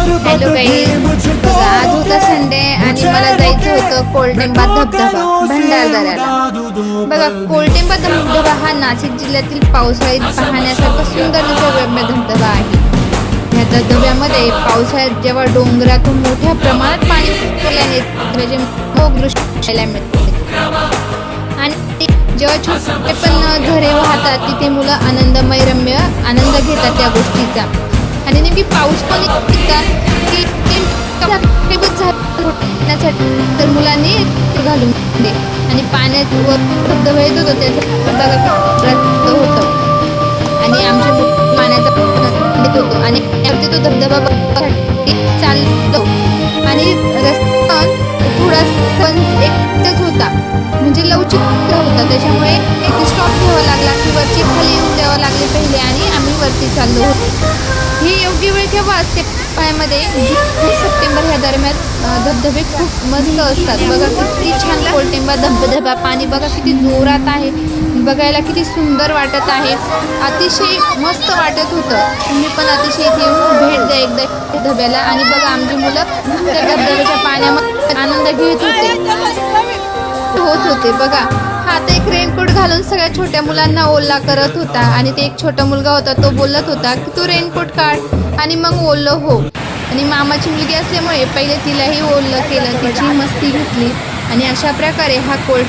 Hello guys, बघा आज होता संडे आणि मला जायचं होतं कोलटेंबा धबधबा भंडारदऱ्याला। बघा कोलटेंबा धबधबा हा नाशिक जिल्ह्यातील पावसाळ्यात पाहण्यासारखा सुंदर निसर्गरम्य धबधबा आहे। या धबधब्यामध्ये पावसाळ्यात जेव्हा डोंगरातून मोठ्या प्रमाणात पाणी सुटल्याने त्याचे मोग दृश्य पाहायला मिळते आणि जेव्हा छोटे पण झरे वाहतात तिथे मुलं आनंदमय रम्य आनंद घेतात त्या गोष्टीचा। आणि नेमकी पाऊस पण इतका की तर मुलांनी घालून दे आणि पाण्यात वर धबधबा येत होतो त्याचा होतं आणि आमच्या पाण्याचा होतो आणि तो धबधबा चालतो आणि रस्ता थोडा पण एकच होता म्हणजे लवचिक होता, त्याच्यामुळे इथे स्टॉप घ्यावा लागला की वरची खाली येऊन द्यावं लागले पहिले आणि आम्ही वरती चाललो होतो। ही योग्य वेळ केव्हा असते पाण्यामध्ये सप्टेंबर ह्या दरम्यान धबधबे खूप मस्त असतात। बघा किती छान कोलटेंबा धबधबा, पाणी बघा किती जोरात आहे, बघायला किती सुंदर वाटत आहे, अतिशय मस्त वाटत होतं। तुम्ही पण अतिशय इथे येऊन भेट द्या एकदा धबधब्याला। आणि बघा आमची मुलं त्या धबधब्याच्या पाण्यामध्ये आनंद घेत होते बघा। हा आता एक रेनकोट घालून सगळ्या छोट्या मुलांना ओला करत होता आणि ते एक छोटा मुलगा होता तो बोलत होता की तू रेनकोट काढ आणि मग ओलं हो। आणि मामाची मुलगी असल्यामुळे पहिले तिलाही ओलं केलं, तिची मस्ती घेतली आणि अशा प्रकारे हा कोलटेंबा